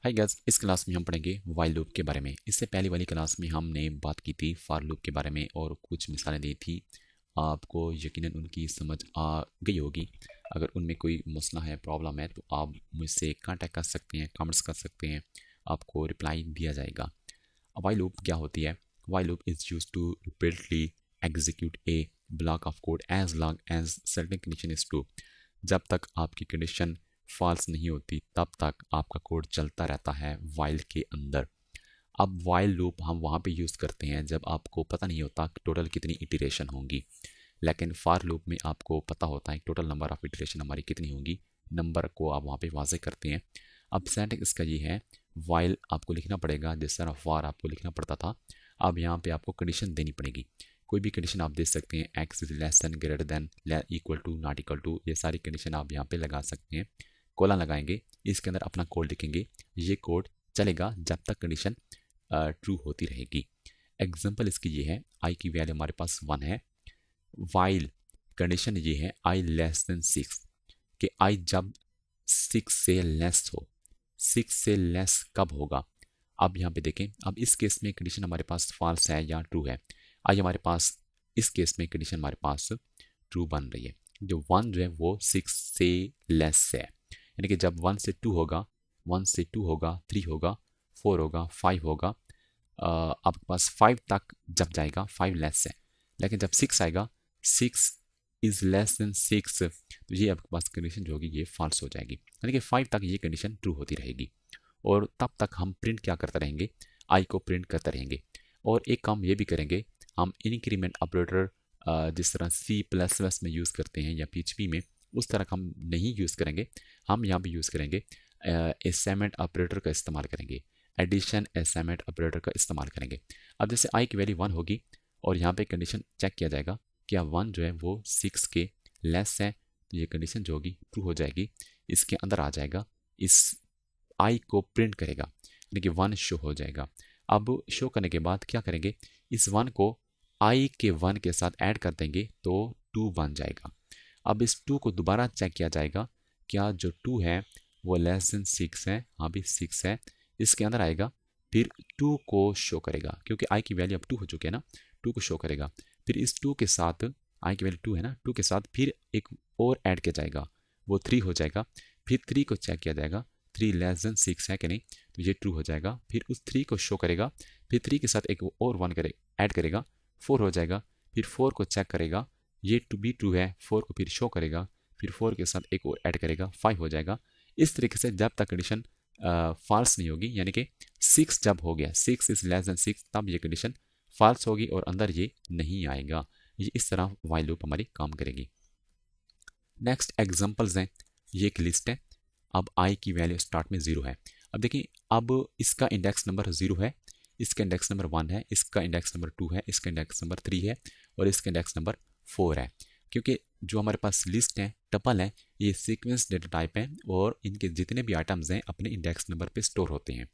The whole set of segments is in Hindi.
हाय गाइस, इस क्लास में हम पढ़ेंगे व्हाइल लूप के बारे में। इससे पहले वाली क्लास में हमने बात की थी फॉर लूप के बारे में और कुछ मिसालें दी थी। आपको यकीनन उनकी समझ आ गई होगी। अगर उनमें कोई मसला है, प्रॉब्लम है, तो आप मुझसे कांटेक्ट कर सकते हैं, कमेंट्स कर सकते हैं, आपको रिप्लाई दिया जाएगा। व्हाइल लूप क्या होती है? While loop is used to repeatedly execute a block of code as long as certain condition is true. जब तक आपकी कंडीशन फॉल्स नहीं होती तब तक आपका कोड चलता रहता है वाइल के अंदर। अब वाइल लूप हम वहाँ पे यूज़ करते हैं जब आपको पता नहीं होता कि टोटल कितनी इटरेशन होंगी, लेकिन फॉर लूप में आपको पता होता है टोटल नंबर ऑफ इटरेशन हमारी कितनी होंगी। नंबर को आप वहाँ पे वाजे करते हैं। अब सिंटैक्स इसका ये है, वाइल आपको लिखना पड़ेगा जिस तरह फॉर आपको लिखना पड़ता था। अब यहाँ पे आपको कंडीशन देनी पड़ेगी। कोई भी कंडीशन आप दे सकते हैं, X is less than, greater than, equal to, not equal to, ये सारी कंडीशन आप यहाँ पे लगा सकते हैं। कोलन लगाएंगे, इसके अंदर अपना कोड लिखेंगे। ये कोड चलेगा जब तक कंडीशन ट्रू होती रहेगी। एग्जाम्पल इसकी ये है, आई की वैल्यू हमारे पास 1 है। वाइल कंडीशन ये है आई लेस देन 6, कि आई जब 6 से लेस हो। 6 से लेस कब होगा? अब यहाँ पे देखें, अब इस केस में कंडीशन हमारे पास फॉल्स है या ट्रू है। आई हमारे पास इस केस में कंडीशन हमारे पास ट्रू बन रही है। जो 1 जो है वो 6 से लेस है, यानी कि जब 1 से 2 होगा, 1 से 2 होगा, 3 होगा, 4 होगा, 5 होगा, आपके पास 5 तक जब जाएगा 5 लेस है। लेकिन जब 6 आएगा, 6 इज लेस देन 6, तो ये आपके पास कंडीशन जो होगी ये फॉल्स हो जाएगी, यानी कि 5 तक ये कंडीशन ट्रू होती रहेगी। और तब तक हम प्रिंट क्या करते रहेंगे? आई को प्रिंट करते रहेंगे। और एक काम ये भी करेंगे, हम इंक्रीमेंट ऑपरेटर जिस तरह सी प्लस प्लस में यूज़ करते हैं या पीएचपी में, उस तरह हम नहीं यूज़ करेंगे। हम यहाँ पे यूज़ करेंगे असाइनमेंट ऑपरेटर का इस्तेमाल करेंगे, एडिशन असाइनमेंट ऑपरेटर का इस्तेमाल करेंगे। अब जैसे आई की वैल्यू 1 होगी और यहाँ पे कंडीशन चेक किया जाएगा, क्या 1 जो है वो 6 के लेस है, तो ये कंडीशन जो होगी ट्रू हो जाएगी। इसके अंदर आ जाएगा, इस आई को प्रिंट करेगा, यानी कि 1 शो हो जाएगा। अब शो करने के बाद क्या करेंगे, इस 1 को आई के 1 के साथ ऐड कर देंगे तो 2 बन जाएगा। अब इस 2 को दोबारा चेक किया जाएगा, क्या जो 2 है वो लेस देन 6 है? हाँ भी 6 है। इसके अंदर आएगा, फिर 2 को शो करेगा, क्योंकि आई की वैल्यू अब 2 हो चुकी है ना, 2 को शो करेगा। फिर इस 2 के साथ, आई की वैल्यू 2 है ना, 2 के साथ फिर एक और ऐड किया जाएगा, वो 3 हो जाएगा। फिर 3 को चेक किया जाएगा, 3 लेस देन 6 है कि नहीं, तो ये ट्रू हो जाएगा। फिर उस 3 को शो करेगा, फिर 3 के साथ एक और 1 करे ऐड करेगा, 4 हो जाएगा। फिर 4 को चेक करेगा, ये टू बी ट्रू है, 4 को फिर शो करेगा, फिर 4 के साथ एक और ऐड करेगा, 5 हो जाएगा। इस तरीके से जब तक कंडीशन फॉल्स नहीं होगी, यानी कि 6 जब हो गया, 6 इज लेस देन 6, तब ये कंडीशन फॉल्स होगी और अंदर ये नहीं आएगा। ये इस तरह व्हाइल लूप हमारी काम करेगी। नेक्स्ट एग्जांपल्स हैं, ये एक लिस्ट है। अब आई की वैल्यू स्टार्ट में 0 है। अब देखिए, अब इसका इंडेक्स नंबर 0 है, इसका इंडेक्स नंबर 1 है, इसका इंडेक्स नंबर 2 है, इसका इंडेक्स नंबर 3 है और इसका इंडेक्स नंबर 4 है। क्योंकि जो हमारे पास लिस्ट है, टपल है, ये सीक्वेंस डेटा टाइप है और इनके जितने भी आइटम्स हैं अपने इंडेक्स नंबर पे स्टोर होते हैं।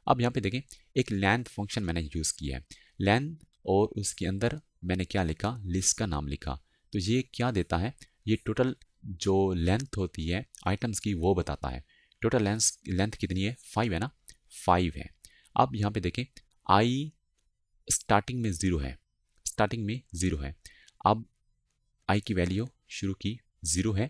अब यहाँ पे देखें, एक लेंथ फंक्शन मैंने यूज़ किया है। लेंथ, और उसके अंदर मैंने क्या लिखा, लिस्ट का नाम लिखा। तो ये क्या देता है, ये टोटल जो लेंथ होती है आइटम्स की वो बताता है। टोटल लेंथ कितनी है? 5 है ना, 5 है। अब यहाँ पे देखें, आई स्टार्टिंग में 0 है, स्टार्टिंग में 0 है। अब आई की वैल्यू शुरू की 0 है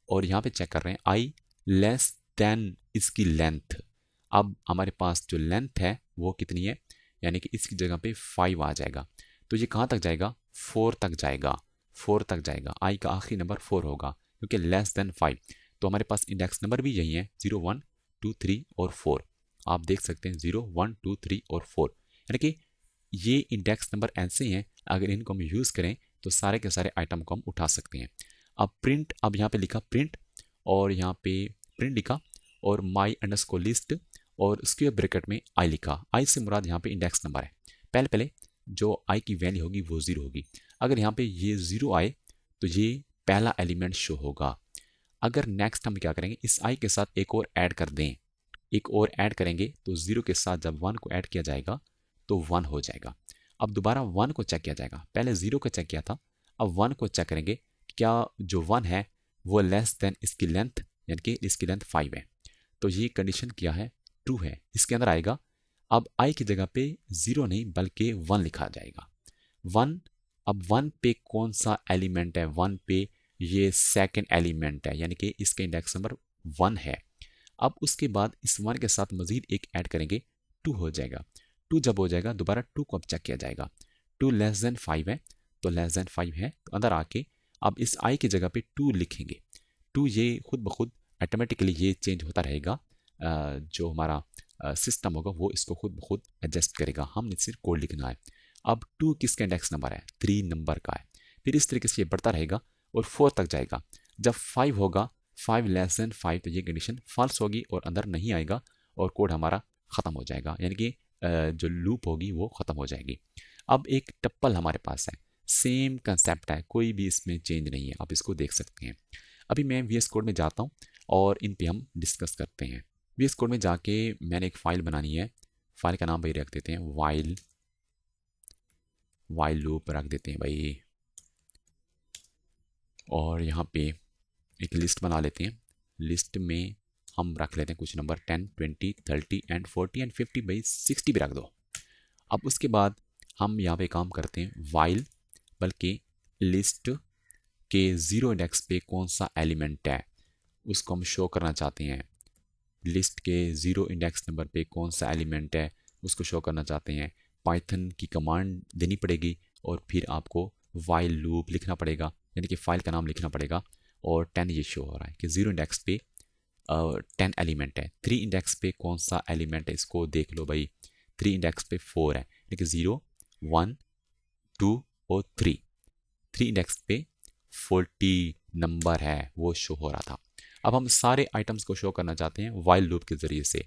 और यहाँ पे चेक कर रहे हैं आई लेस देन इसकी लेंथ। अब हमारे पास जो लेंथ है वो कितनी है, यानी कि इसकी जगह पे 5 आ जाएगा। तो ये कहाँ तक जाएगा? 4 तक जाएगा, 4 तक जाएगा। आई का आखिरी नंबर 4 होगा क्योंकि लेस देन 5। तो हमारे पास इंडेक्स नंबर भी यही है, 0 1 2 3 और 4। आप देख सकते हैं 0 1 2 3 और 4, यानी कि ये इंडेक्स नंबर ऐसे हैं, अगर इनको हम यूज़ करें तो सारे के सारे आइटम को हम उठा सकते हैं। अब प्रिंट, अब यहाँ पे लिखा प्रिंट और यहाँ पे प्रिंट लिखा और माई अंडरस्कोर लिस्ट और स्क्वायर ब्रैकेट में आई लिखा। आई से मुराद यहाँ पे इंडेक्स नंबर है। पहले पहले जो आई की वैल्यू होगी वो 0 होगी। अगर यहाँ पे ये 0 आए तो ये पहला एलिमेंट शो होगा। अगर नेक्स्ट हम क्या करेंगे, इस आई के साथ एक और ऐड कर दें, एक और ऐड करेंगे तो 0 के साथ जब 1 को ऐड किया जाएगा तो 1 हो जाएगा। अब दोबारा 1 को चेक किया जाएगा, पहले 0 को चेक किया था, अब 1 को चेक करेंगे, क्या जो 1 है वो लेस देन इसकी लेंथ, यानी कि इसकी लेंथ 5 है। तो ये कंडीशन क्या है? ट्रू है, इसके अंदर आएगा। अब आई की जगह पे 0 नहीं बल्कि 1 लिखा जाएगा। 1, अब 1 पे कौन सा एलिमेंट है? 1 पे ये सेकंड एलिमेंट है, यानी कि इसका इंडेक्स नंबर 1 है। अब उसके बाद इस 1 के साथ मजीद एक ऐड करेंगे, 2 हो जाएगा। 2 जब हो जाएगा दोबारा 2 को अब चेक किया जाएगा। 2 लेस देन 5 है, तो लेस देन 5 है, तो अंदर आके अब इस आई की जगह पे 2 लिखेंगे। 2 ये खुद ब खुद ऑटोमेटिकली ये चेंज होता रहेगा। जो हमारा सिस्टम होगा वो इसको खुद ब खुद एडजस्ट करेगा, हमने सिर्फ कोड लिखना है। अब 2 किसका इंडेक्स नंबर है? 3 नंबर का है। फिर इस तरीके से ये बढ़ता रहेगा और 4 तक जाएगा। जब 5 होगा, 5 लेस देन 5, तो ये कंडीशन फॉल्स होगी और अंदर नहीं आएगा और कोड हमारा ख़त्म हो जाएगा, यानी कि जो लूप होगी वो ख़त्म हो जाएगी। अब एक टप्पल हमारे पास है, सेम कंसेप्ट है, कोई भी इसमें चेंज नहीं है, आप इसको देख सकते हैं। अभी मैं VS कोड में जाता हूँ और इन पे हम डिस्कस करते हैं। VS कोड में जाके मैंने एक फ़ाइल बनानी है, फाइल का नाम भाई रख देते हैं वाइल लूप रख देते हैं भाई, और यहाँ पे एक लिस्ट बना लेते हैं। लिस्ट में हम रख लेते हैं कुछ नंबर 10, 20, 30 एंड 40 एंड 50, भाई 60 भी रख दो। अब उसके बाद हम यहाँ पे काम करते हैं वाइल, बल्कि लिस्ट के 0 इंडेक्स पे कौन सा एलिमेंट है उसको हम शो करना चाहते हैं। लिस्ट के 0 इंडेक्स नंबर पे कौन सा एलिमेंट है उसको शो करना चाहते हैं। पाइथन की कमांड देनी पड़ेगी और फिर आपको वाइल लूप लिखना पड़ेगा, यानी कि फाइल का नाम लिखना पड़ेगा। और 10 ये शो हो रहा है कि 0 इंडेक्स पे 10 एलिमेंट है। 3 इंडेक्स पे कौन सा एलिमेंट है इसको देख लो भाई, 3 इंडेक्स पे 4 है, यानी कि 0, 1, 2 और 3। 3 इंडेक्स पे 40 नंबर है वो शो हो रहा था। अब हम सारे आइटम्स को शो करना चाहते हैं वाइल लूप के ज़रिए से।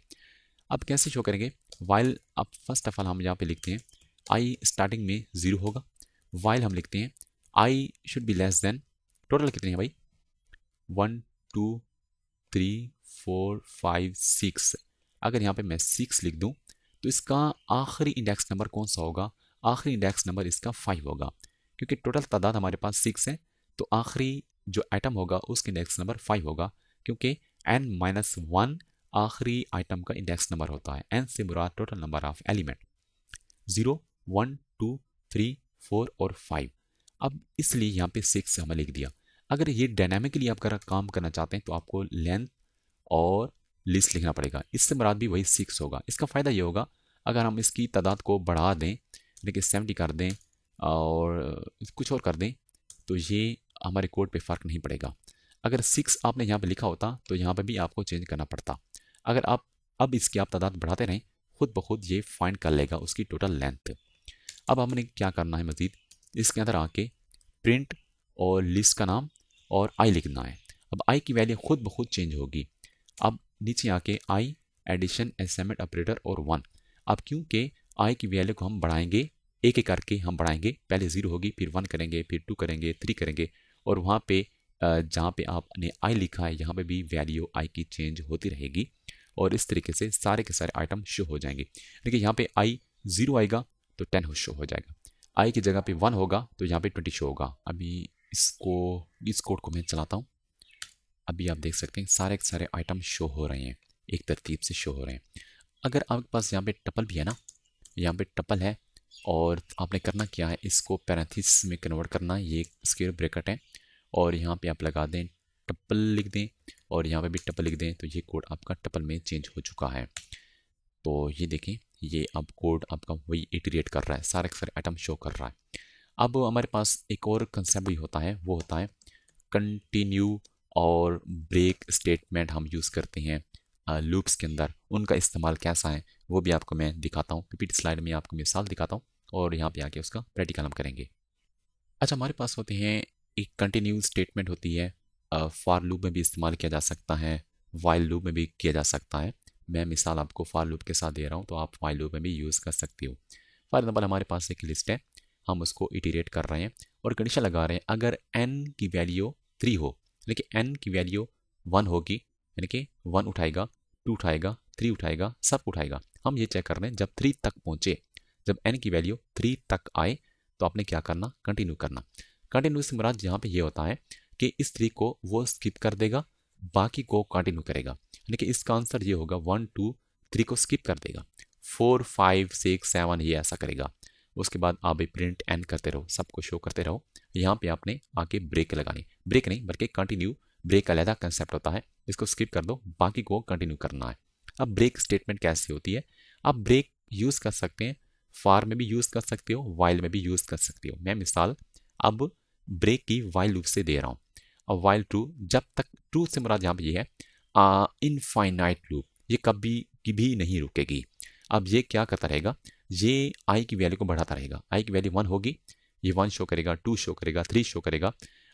अब कैसे शो करेंगे वाइल? अब फर्स्ट ऑफ ऑल हम यहाँ पे लिखते हैं आई स्टार्टिंग में 0 होगा। वाइल हम लिखते हैं I should be less than, total कितने हैं भाई? 1, 2, 3, 4, 5, 6। अगर यहाँ पे मैं 6 लिख दूँ तो इसका आखिरी इंडेक्स नंबर कौन सा होगा? आखिरी इंडेक्स नंबर इसका 5 होगा, क्योंकि टोटल तादाद हमारे पास 6 है, तो आखिरी जो आइटम होगा उसका इंडेक्स नंबर 5 होगा, क्योंकि n-1 आखिरी आइटम का इंडेक्स नंबर होता है। n से मुराद टोटल नंबर ऑफ एलिमेंट 0, 1, 2, 3, 4 और 5। अब इसलिए यहाँ पे 6 हमें लिख दिया। अगर ये डायनामिकली आप अगर काम करना चाहते हैं तो आपको लेंथ और लिस्ट लिखना पड़ेगा, इससे मुराद भी वही 6 होगा। इसका फ़ायदा ये होगा अगर हम इसकी तादाद को बढ़ा दें, यानी कि 70 कर दें और कुछ और कर दें, तो ये हमारे कोड पे फ़र्क नहीं पड़ेगा। अगर 6 आपने यहाँ पे लिखा होता तो यहाँ पे भी आपको चेंज करना पड़ता। अगर आप अब इसकी आप तादाद बढ़ाते रहें, खुद ब खुद ये फाइंड कर लेगा उसकी टोटल लेंथ। अब हमने क्या करना है मज़ीद, इसके अंदर आके प्रिंट और लिस्ट का नाम और आई लिखना है। अब आई की वैल्यू खुद ब खुद चेंज होगी। अब नीचे आके आई एडिशन असाइनमेंट ऑपरेटर और 1। अब क्योंकि आई की वैल्यू को हम बढ़ाएंगे, एक एक करके हम बढ़ाएंगे, पहले 0 होगी, फिर 1 करेंगे, फिर 2 करेंगे, 3 करेंगे, और वहाँ पे जहाँ पे आपने आई लिखा है यहाँ पे भी वैल्यू आई की चेंज होती रहेगी, और इस तरीके से सारे के सारे आइटम शो हो जाएंगे। देखिए यहाँ पे आई 0 आएगा तो 10 शो हो जाएगा, आई की जगह पे 1 होगा तो यहाँ पे 20 शो होगा। अभी इस कोड को मैं चलाता हूँ। अभी आप देख सकते हैं सारे के सारे आइटम शो हो रहे हैं, एक तरतीब से शो हो रहे हैं। अगर आपके पास यहाँ पे टपल भी है ना, यहाँ पे टपल है और आपने करना क्या है, इसको पैरेंथेसिस में कन्वर्ट करना, ये स्क्वायर ब्रैकेट है, और यहाँ पे आप लगा दें टपल लिख दें और यहाँ पे भी टपल लिख दें, तो ये कोड आपका टपल में चेंज हो चुका है। तो ये देखें, ये अब कोड आपका वही इटरेट कर रहा है, सारे के सारे आइटम शो कर रहा है। अब हमारे पास एक और कंसेप्ट भी होता है, वो होता है कंटिन्यू और ब्रेक स्टेटमेंट हम यूज़ करते हैं लूप्स के अंदर। उनका इस्तेमाल कैसा है वो भी आपको मैं दिखाता हूँ, पीपीटी स्लाइड में आपको मिसाल दिखाता हूँ और यहाँ पे आके उसका प्रैक्टिकल हम करेंगे। अच्छा, हमारे पास होते हैं एक कंटिन्यू स्टेटमेंट होती है, फॉर लूप में भी इस्तेमाल किया जा सकता है, वाइल लूप में भी किया जा सकता है। मैं मिसाल आपको फॉर लूप के साथ दे रहा हूँ, तो आप वाइल लूप में भी यूज़ कर सकते हो। फॉर एग्जाम्पल हमारे पास एक लिस्ट है, हम उसको इटरेट कर रहे हैं और कंडीशन लगा रहे हैं अगर n की वैल्यू 3 हो, लेकिन n की वैल्यू 1 होगी, यानी कि 1 उठाएगा, 2 उठाएगा, 3 उठाएगा, सब उठाएगा। हम ये चेक कर रहे हैं जब 3 तक पहुँचे, जब n की वैल्यू 3 तक आए तो आपने क्या करना, कंटिन्यू करना। कंटिन्यू से मुराद यहाँ पे ये होता है कि इस 3 को वो स्किप कर देगा, बाकी को कंटिन्यू करेगा, यानी कि इसका आंसर ये होगा 1, 2, 3 को स्किप कर देगा, 4 5 6 7 ये ऐसा करेगा। उसके बाद आप प्रिंट एन करते रहो, सबको शो करते रहो। यहाँ पे आपने आके ब्रेक लगानी, ब्रेक नहीं बल्कि कंटिन्यू, ब्रेक का अलग कंसेप्ट होता है, इसको स्किप कर दो, बाकी को कंटिन्यू करना है। अब ब्रेक स्टेटमेंट कैसे होती है, आप ब्रेक यूज़ कर सकते हैं, फॉर में भी यूज़ कर सकते हो, वाइल में भी यूज़ कर सकते हो। मैं मिसाल अब ब्रेक की वाइल लूप से दे रहा हूँ। अब वाइल ट्रू, जब तक, ट्रू से मुराद यहाँ पे ये है इनफाइनाइट लूप, ये कभी भी नहीं रुकेगी। अब ये क्या करता रहेगा, ये आई की वैल्यू को बढ़ाता रहेगा। आई की वैल्यू 1 होगी, ये 1 शो करेगा, 2 शो करेगा, 3 शो करेगा।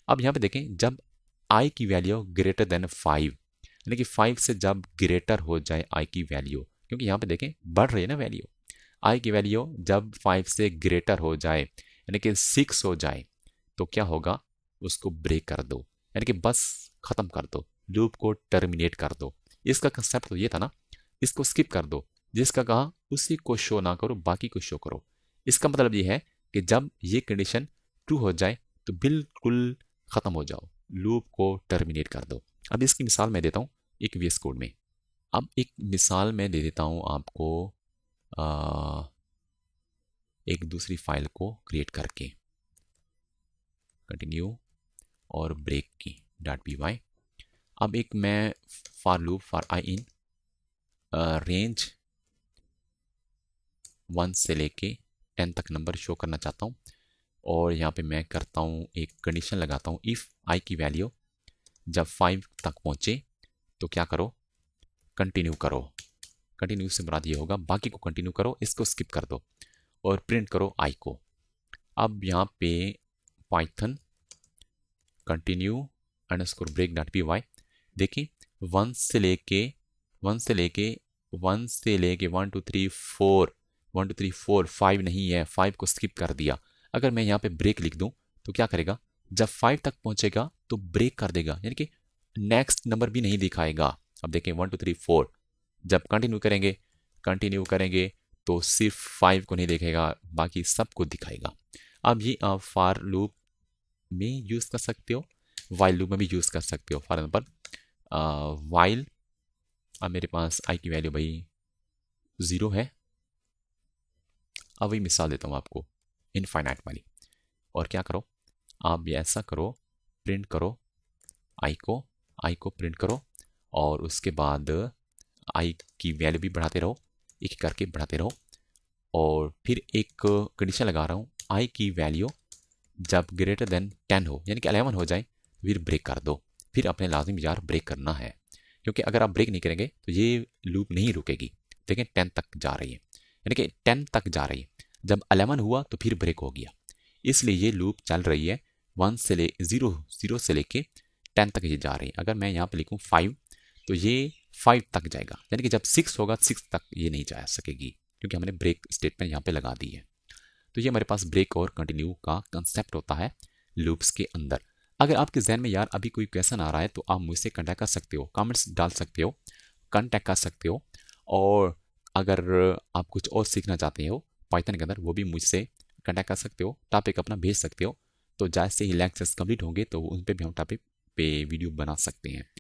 अब यहाँ पे देखें, जब आई की वैल्यू ग्रेटर देन 5, यानी कि 5 से जब ग्रेटर हो जाए आई की वैल्यू, क्योंकि यहाँ पे देखें बढ़ रही है ना वैल्यू, आई की वैल्यू जब 5 से ग्रेटर हो जाए यानी कि 6 हो जाए तो क्या होगा, उसको ब्रेक कर दो, यानी कि बस खत्म कर दो, लूप को टर्मिनेट कर दो। इसका कंसेप्ट तो ये था ना, इसको स्किप कर दो, जिसका कहा उसी को शो ना करो, बाकी को शो करो। इसका मतलब ये है कि जब ये कंडीशन ट्रू हो जाए तो बिल्कुल खत्म हो जाओ, लूप को टर्मिनेट कर दो। अब इसकी मिसाल मैं देता हूँ एक VS कोड में। अब एक मिसाल मैं दे देता हूँ आपको एक दूसरी फाइल को क्रिएट करके, कंटिन्यू और ब्रेक की .py। अब एक मैं for loop for I in range 1 से लेके 10 तक नंबर शो करना चाहता हूँ, और यहाँ पे मैं करता हूँ एक कंडीशन लगाता हूँ, इफ़ आई की वैल्यू जब 5 तक पहुँचे तो क्या करो, कंटिन्यू करो। कंटिन्यू से मुराद ये होगा बाकी को कंटिन्यू करो, इसको स्किप कर दो और प्रिंट करो आई को। अब यहाँ पे Python continue underscore break .py, देखिए 1 से लेके 1 से लेके 1 से लेके 1 2 3 4 1 2 3 4 5 नहीं है, 5 को स्किप कर दिया। अगर मैं यहाँ पे ब्रेक लिख दूँ तो क्या करेगा, जब 5 तक पहुँचेगा तो ब्रेक कर देगा, यानी कि नेक्स्ट नंबर भी नहीं दिखाएगा। अब देखें 1 2 3 4, जब कंटिन्यू करेंगे तो सिर्फ 5 को नहीं देखेगा, बाकी सबको दिखाएगा। अब ये आप फॉर लूप में यूज़ कर सकते हो, वाइल लूप में भी यूज़ कर सकते हो। फॉर एग्जाम्पल वाइल, अब मेरे पास आई की वैल्यू भाई 0 है, अब वही मिसाल देता हूँ आपको इनफाइनाइट वाली। और क्या करो, आप भी ऐसा करो, प्रिंट करो आई को प्रिंट करो, और उसके बाद आई की वैल्यू भी बढ़ाते रहो, एक करके बढ़ाते रहो। और फिर एक कंडीशन लगा रहा हूँ, आई की वैल्यू जब ग्रेटर देन 10 हो, यानी कि 11 हो जाए, फिर ब्रेक कर दो। फिर अपने लाजिम यार ब्रेक करना है, क्योंकि अगर आप ब्रेक नहीं करेंगे तो ये लूप नहीं रुकेगी। देखें 10 तक जा रही है, यानी कि 10 तक जा रही है, जब 11 हुआ तो फिर ब्रेक हो गया, इसलिए ये लूप चल रही है 1 से ले 0 से लेके 10 तक ये जा रही है। अगर मैं यहाँ पे लिखूँ 5 तो ये 5 तक जाएगा, यानी कि जब 6 होगा 6 तक ये नहीं जा सकेगी, क्योंकि हमने ब्रेक स्टेटमेंट यहाँ पे लगा दी है। तो ये हमारे पास ब्रेक और कंटिन्यू का कंसेप्ट होता है लूप्स के अंदर। अगर आपके जहन में यार अभी कोई क्वेश्चन आ रहा है तो आप मुझसे कांटेक्ट कर सकते हो, कमेंट्स डाल सकते हो, कांटेक्ट कर सकते हो। और अगर आप कुछ और सीखना चाहते हो पाइथन के अंदर, वो भी मुझसे कांटेक्ट कर सकते हो, टॉपिक अपना भेज सकते हो। तो जैसे ही लेक्चर्स कंप्लीट होंगे तो उन पर भी हम टॉपिक पे वीडियो बना सकते हैं।